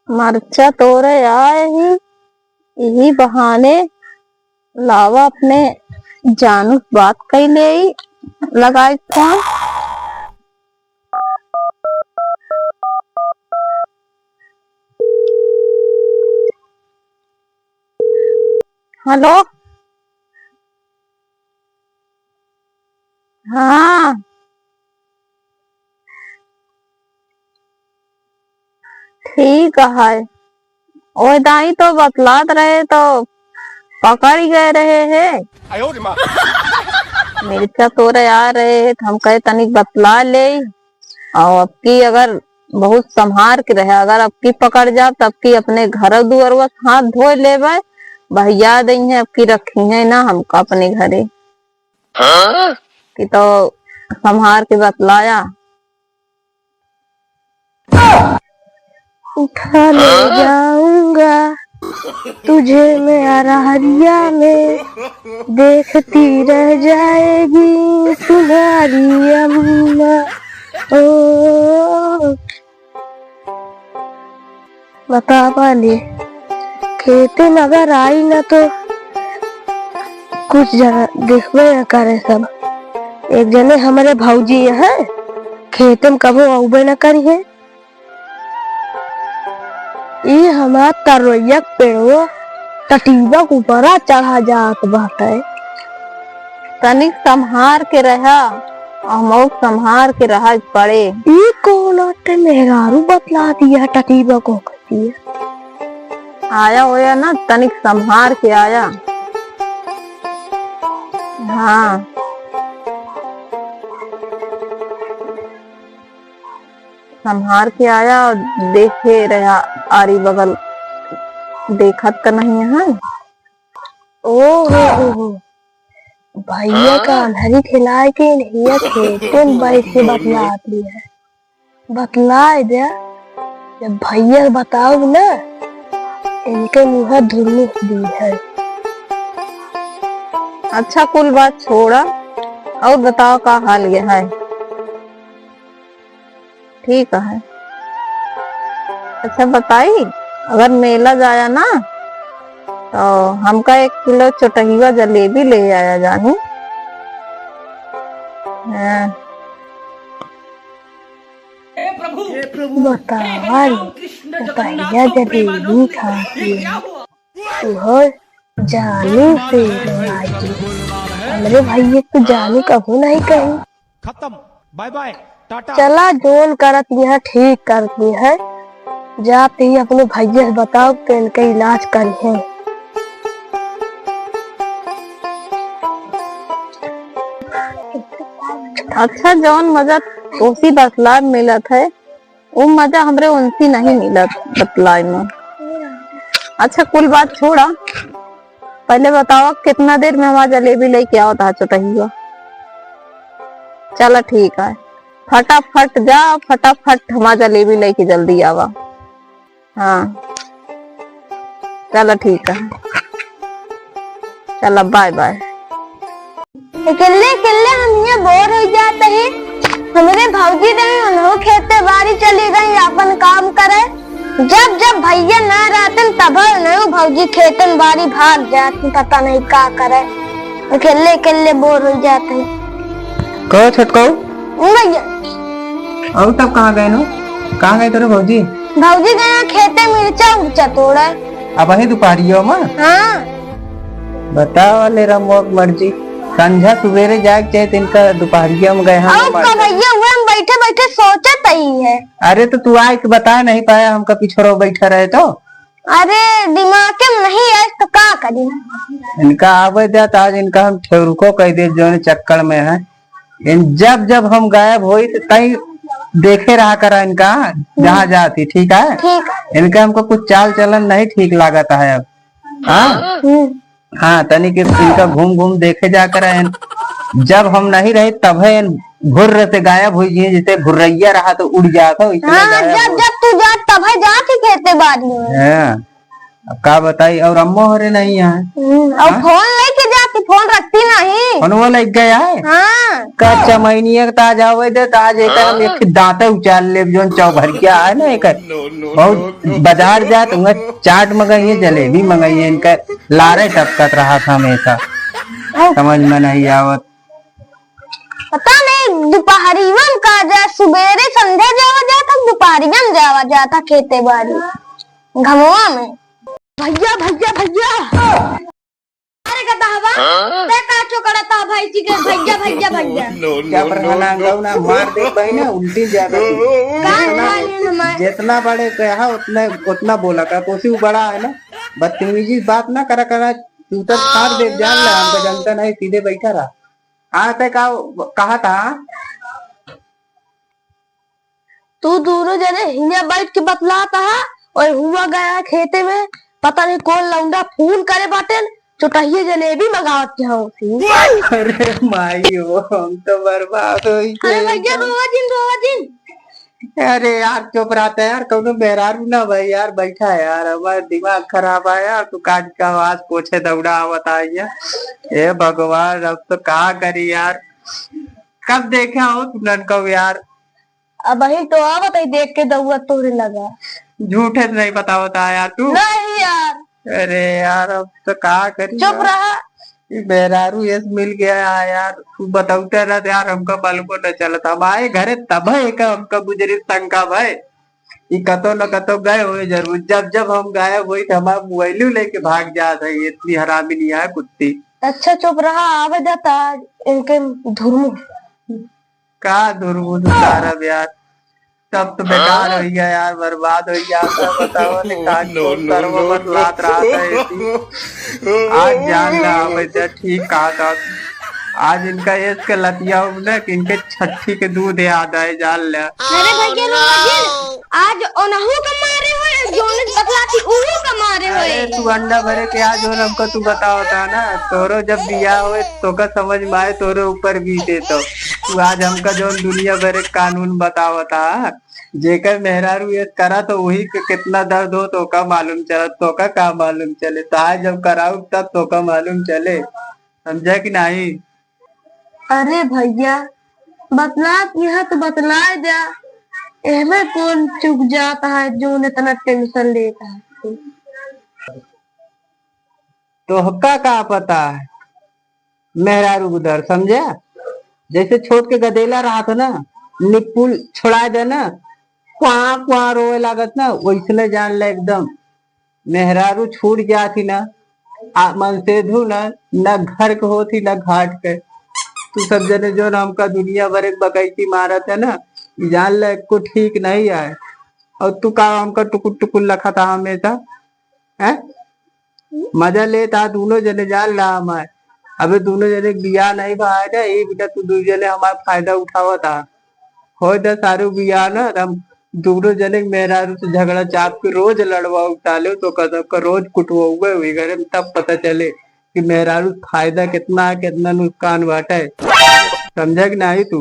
मरचा तोड़े आए ही यही बहाने लावा अपने जानू बात कैले लगाए फोन। हेलो। हाँ ठीक है। और दाई तो बतलात रहे तो पकड़ ही गए रहे हैं। मिर्चा तोड़े आ रहे हैं तो हम कहे तनिक बतला ले। और अब की अगर बहुत संभार के रहे, अगर अब की पकड़ जा तब की अपने घर दुआर हाथ धो ले भैया दई है, अब की रखी है ना हमका अपने घरे की तो संभार के बतलाया। उठा ले जाऊंगा तुझे मैं अरहरिया में, देखती रह जाएगी तुम्हारी अम्मा। ओ बता पाले खेते में अगर आई ना तो कुछ जगह देखबे न करे सब। एक जने हमारे भौजी है खेते में कबो आउबे न करी है। ये हमारा तरोइया पेड़ो टटीबा के ऊपर चढ़ा जात बाटे। तनिक संभार के रहा, हम संभार के रहा पड़े। ये कौन आते मेहरारू बतला दिया टटीबा को कहती है। आया होया ना तनिक संभार के आया। हाँ संभार के आया और देखे रहा आरी बगल देखत तो नहीं है। ओ भैया का अंधरी खिलाए के नहीं खेते बैठे बतलाती है। बतलाए दे जब भैया बताओ ना इनके मुँह धुलनी दी है। अच्छा कुल बात छोड़ा और बताओ का हाल ये है। ठीक है। अच्छा बताई अगर मेला जाया ना तो हमका 1 किलो चटहिया जलेबी ले आया जानू। हाँ। बतावा चटहिया जलेबी खाती है जानू से हमरे भैया तो जानू कभी नहीं कही। खत्म बाय बाय टाटा। चला जोन करती है ठीक करती है। जाते ही अपने भैया से बताओ कि इनका इलाज करिए। अच्छा जौन मजा उसी बतला मिलत है वो मजा हमरे उनसी नहीं मिलत बतलाए में। अच्छा कुल बात छोड़ा पहले बताओ कितना देर में हमारा जलेबी लेके आओ था चटहिया। चला ठीक है फटाफट जा फटाफट हमारा जलेबी लेके जल्दी आवा। हाँ चलो ठीक है। चलो बाय बाय। किल्ले हम ये बोर हो जाते हैं। हमारे भौजी नहीं खेते बाड़ी चली गई अपन काम करे। जब जब भैया ना रहते तब नहीं भौजी खेतन बाड़ी भाग जाती पता नहीं क्या करे। किल्ले बोर हो जाते हैं। कहो छटको भैया और तब कहाँ गए नो? कहाँ गए तेरे भौजी? भौजी गए खेते मिर्चा उर्चा तोड़ा। अब वही दोपहरियों में? हाँ बताओ ले रमोक मर्जी संझा सवेरे जाग चाहे तिनका दोपहरिया में गए हम बैठे बैठे सोचत ही है। अरे तो तू आए के बता नहीं पाया हमका पिछड़ो बैठा रहे तो। अरे दिमाग में नहीं है तो क्या करी। इनका आवे जाता आज इनका हम ठेरुको कह दे जो चक्कर में है। जब जब हम गायब हुई तो कहीं देखे रहा करा इनका जहाँ जाती। ठीक है इनका हमको कुछ चाल चलन नहीं ठीक लागता है अब। हाँ हाँ तनिक इनका घूम घूम देखे जा कर जब हम नहीं रहे तब है घुर्र से गायब हुई जैसे घुर्रैया रहा तो उड़ जाता। जब जब तू जा तब है जाती खेते बाड़ी में। अब का बताई और अम्मो हरे नहीं है और फोन लेके जाती फोन रखती नहीं। फोनवा लग गया है। हाँ कच्चा महीनिया का ताज आवे दे ताज एक हम एक दांत उचाल ले जोन चौ भर के है ना एक बहुत बाजार जा तुम चाट मंगाइए जलेबी मंगाइए इनका लारे टपकत रहा था हमेशा समझ में नहीं आवत। पता नहीं दोपहरीवन का जा सुबेरे संध्या जावा जाता दोपहरियन जावा जाता खेते बाड़ी घमुआ में। भैया भैया भैया अरे कहता हवा ते काचो करता भाई जी के भैया भैया भैया क्या परवाना गौना मार दे भाई ना उल्टी जाता जितना बड़े कहा उतना उतना बोला का पोसी बड़ा है ना बदतमीजी बात ना करा तू तो फाड़ दे जान ले हमको जनता नहीं सीधे बैठा रहा। हाँ ते कहा था तू दोनों जने हिया बैठ के बतलाता है और हुआ गया खेते में पता नहीं कौन लौंडा फोन करे बाटे चुटाइए जलेबी मंगावत के हो। अरे माई वो हम तो बर्बाद हो अरे भैया रोवा दिन अरे यार चुप रहता है यार कौन बेरारू ना भाई यार बैठा है यार हमारा दिमाग खराब है यार तू काज का आवाज पोछे दौड़ा बताइए ए भगवान अब तो कहा करी यार कब देखा हो तुमन को यार। अब वही तो आवत है देख के दौआ तोड़े लगा झूठे तो नहीं बता होता यार तू नहीं यार। अरे यार अब तो कहा करी चुप रहा बेरारू यस मिल गया है यार तू बताऊते ना यार हमको मालूम न चलता हम आए घरे तब है हमको गुजरी शंका भाई कतो न कतो गए हुए जरूर जब जब हम गायब हुई तो हमारा मोबाइल लेके भाग जाता है इतनी हरामी नहीं है कुत्ती। अच्छा चुप रहा आवे जाता इनके धुरमु का धुरमुन सारा यार सब तो बेकार हो गया यार बर्बाद हो गया सब बताओ लात रहा था आज जान रहा वैसे ठीक कहा था आज इनका इसके लतिया ना कि इनके छठी के दूध याद आए जान लिया। अरे भैया आज ओनहु का मारे हुए जोन बतलाती उही का मारे हुए तू अंडा भरे के आज और हमको तू बताओ था ना तोरो जब दिया हुए तो का समझ में आए तोरे ऊपर भी दे तो तू आज हमका जो दुनिया भरे कानून बताओ था जेकर मेहरारू ये करा तो वही के कितना दर्द हो तो का मालूम चला तो का मालूम चले तो आज जब कराऊ तब तो का मालूम चले समझा कि नहीं। अरे भैया बतला यह तो बतला जा एमे कौन चुक जाता है जो इतना टेंशन लेता है तो हक्का का पता है मेहरारू उधर समझा जैसे छोड़ के गदेला रहा था ना निपुल छोड़ा दे ना क्वां क्वां रोए लागत ना वैसने जान ले एकदम मेहरारू छूट जाती ना मन से धू ना घर के होती ना घाट के तू सब जने जो हमका दुनिया भर एक बकैती मारत है ना जान ले को ठीक नहीं आए और तू का हमका टुकुर टुकुर रखा था हमेशा है मजा लेता दोनों जने जान ला हमारे अबे दोनों जने बिया नहीं भाई ना ये बेटा तू दो जने हमारा फायदा उठावा था हो जा सारू बिया ना हम दोनों जने मेहरारू से झगड़ा चाप के रोज लड़वा उठाले तो कदम का रोज कुटवा हुए घरे में तब पता चले कि मेहरारू फायदा कितना है कितना नुकसान बाटा है समझा कि नहीं तू।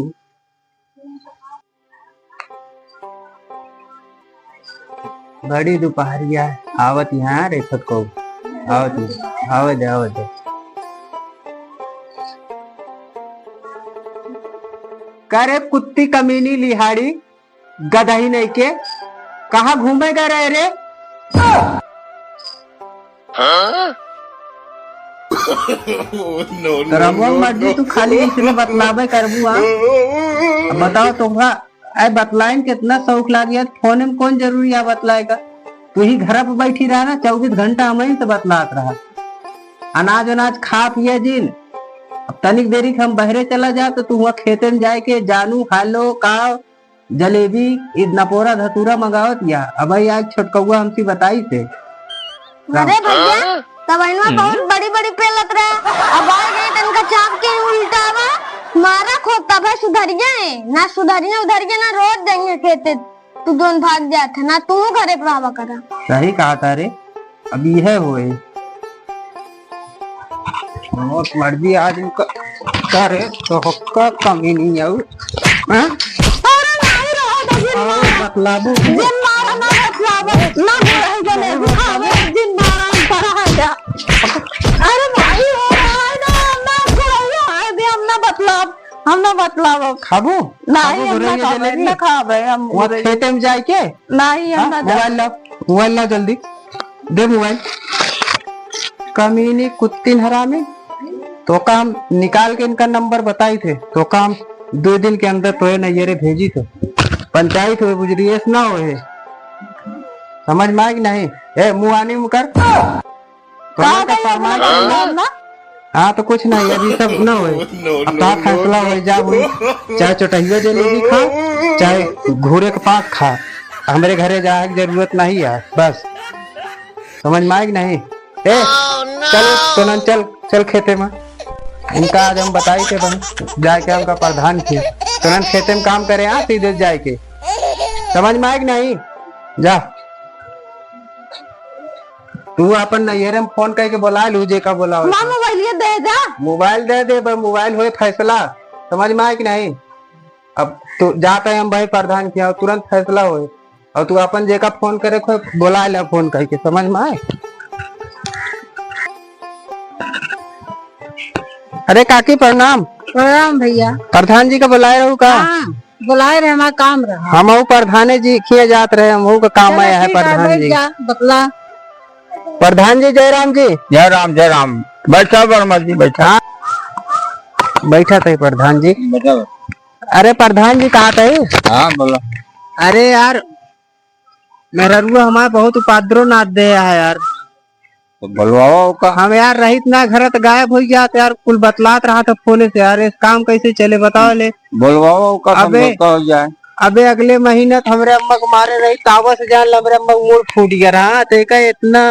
बड़ी दोपहरिया आवत यहाँ रेखत को आवत करे कुत्ती कमीनी लिहाड़ी गदही नहीं के कहा घूमेगा रहे रे मर्जी तू खाली इसमें बतलावे करबू बताओ तुम्हारा बतलाइन कितना शौक लागिया फोन में कौन जरूरी है बतलाएगा तू ही घर पे बैठी रहा ना 24 घंटा हमें तो बतलात रहा अनाज अनाज खा पिए जिन अब तनिक देरी हम बहरे चला जा तो तू वहाँ खेते में जाए के जानू हालो काव जलेबी नपोरा धतूरा मंगावत या अब आज छोटकौआ हमसे बताई थे। अरे भैया तब बहुत बड़ी बड़ी पेलत रहा अब आ गए तनका चाप के उल्टा वा मारा खोता भाई सुधरिया उधरिया ना रोज देंगे खेते तू दोन भाग जाते ना तू घरे प्रावा करा सही कहा था रे अब यह हुए मर्जी आज इनका करे तो हक्का कमी नहीं आऊ बतलाबू जिन मारा ना बतलाबू ना रह गले खावे जिन मारा करा जा अरे भाई हो रहा है ना हम ना बतलाव खाबू नहीं हम ना खावे ना खावे हम वहाँ खेते में जाए के नहीं हम ना मोबाइल ला जल्दी दे मोबाइल। कमीनी कुत्तीन हरामी तो का हम निकाल के इनका नंबर बताई थे तो का हम 2 दिन के अंदर तो नैयरे भेजी थे पंचायत हुए गुजरियस ना हुए समझ में आए कि नहीं। ए मुआनी मुकर तो हाँ तो कुछ नहीं अभी सब ना हुए अब तो फैसला हो जा हुई चाहे चटहिया जलेबी खा चाहे घूरे के पास खा हमारे घरे जाए की जरूरत नहीं है बस समझ में आए कि नहीं। ए चल सोनन चल चल खेते में इनका आज हम बताई थे बन जाके हमका प्रधान थे तुरंत खेते में काम करे हाँ सीधे जाए के समझ में आए कि नहीं। जा तू अपन नैहरे में फोन करके बोला लूजे का बोला मोबाइल दे जा मोबाइल दे दे मोबाइल हो फैसला समझ में आए कि नहीं। अब तू जाता है हम भाई प्रधान किया तुरंत फैसला हो और तू अपन जेका फोन करे खो बोला ला फोन करके समझ में आए। अरे काकी प्रणाम। प्रणाम भैया। प्रधान जी का बुलाए रहू का बुलाए रहे हमारा काम रहा हम प्रधान जी किए जात रहे हम का काम आया है प्रधान जी बतला। प्रधान जी जयराम जी जय राम बैठा वर्मा जी बैठा बैठा थे प्रधान जी। बैठा। अरे प्रधान जी कहा थे। हाँ बोलो। अरे यार मेरा रुआ हमारा बहुत उपद्रव ना दे है यार तो बोलवाओ का हम यार रहित ना घर तो गायब हो गया तो यार कुल बतलात रहा था फोन से यार इस काम कैसे चले बताओ ले। बोलवाओ का अबे हो जाए। अबे अगले महीने तो हमरे अम्मा को मारे रही तावा से जान हमरे अम्मा मूड फूट गया रहा तो इतना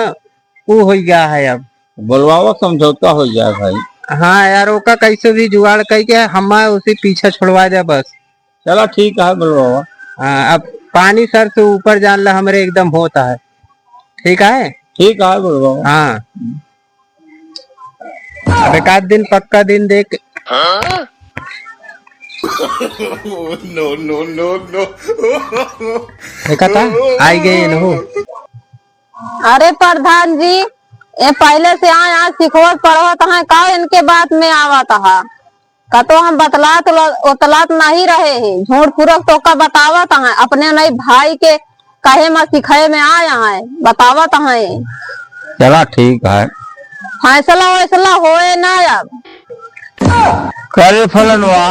वो हो गया है अब बोलवाओ समझौता हो जाए भाई। हाँ यार ओका कैसे भी जुगाड़ करके हम उसी पीछे छुड़वा दे बस। चलो ठीक है बोलवाओ। हाँ अब पानी सर से ऊपर जान ला हमरे एकदम होता है ठीक है। ठीक है बोलवाओ। हाँ अब एक आध दिन पक्का दिन देख नो नो नो नो देखा था आई गए न। अरे प्रधान जी ये पहले से आए आज सिखोर पढ़वत है का इनके बात में आवत है का तो हम बतलात उतलात नहीं रहे हैं झूठ फूरक तो का बतावत है अपने नहीं भाई के कहे में सिखाए में आया है बतावत है। चला ठीक है फैसला वैसला होए ना अब करे फलनवा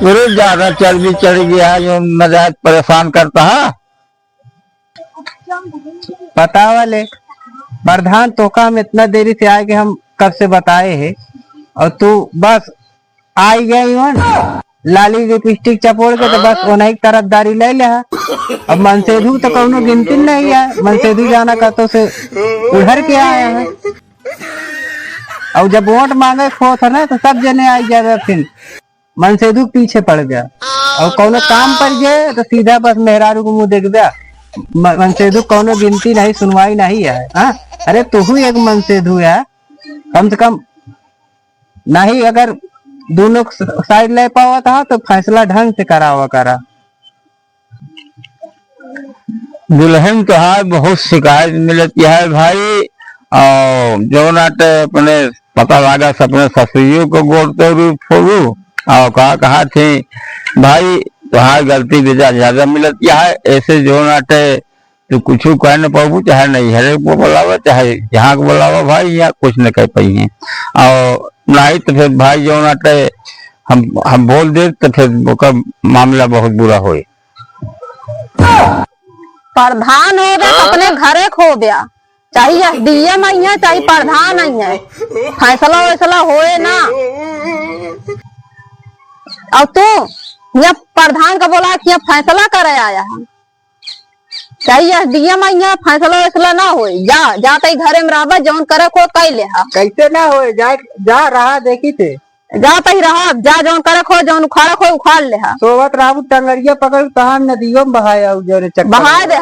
मेरे ज्यादा चर्बी चढ़ गया है जो मजाक परेशान करता है। पता वाले प्रधान तो का हम इतना देरी से आए कि हम कब से बताए हैं और तू बस आई गई लाली लिपस्टिक चपोड़ के तो बस उन्हीं तरफदारी ले ले। अब मनसेधु तो कौनो गिनती नहीं है मनसेधु जाना का तो से उधर के आया है और जब वोट मांगे खो था ना तो सब जने आई जाए फिर मनसेधु पीछे पड़ गया और कौनो काम पर गए तो सीधा बस मेहरारू को मुंह देख दिया मनसेधु कौनो गिनती नहीं सुनवाई नहीं है। हाँ अरे तू एक मनसेधु है कम से कम नहीं अगर दोनों साइड ले पावा था तो फैसला ढंग से करा हुआ करा। दुल्हन तो है बहुत शिकायत मिलती है भाई और जो नाटे अपने पता लगा अपने ससुरियों को गोड़ते फोड़ू और कहा थी भाई तुम्हारी गलती बेजा ज्यादा मिलती है ऐसे जो नाटे तो कुछ कह न पाबू चाहे नहीं हरे को बोलावा चाहे यहाँ को बोलावा भाई यहाँ कुछ न कह पाई है और नहीं तो फिर भाई जो नाटे हम बोल दे तो फिर मामला बहुत बुरा हो। प्रधान हो गया अपने घरे खो गया चाहिए डीएम आई है चाहे प्रधान आई है फैसला वैसला होए ना। और तू यहाँ प्रधान का बोला कि फैसला करे आया है चाहिए डीएम आई है फैसला वैसला ना हो जा घरे में रहा जौन करे को कई ले कैसे ना हो जा रहा देखी थे जाता ही रहा जा जौन करे खो जौन उखाड़ा खो उखाड़ ले सोवत राबू टंगरिया पकड़ तहां नदियों में बहाया जो बहा दे।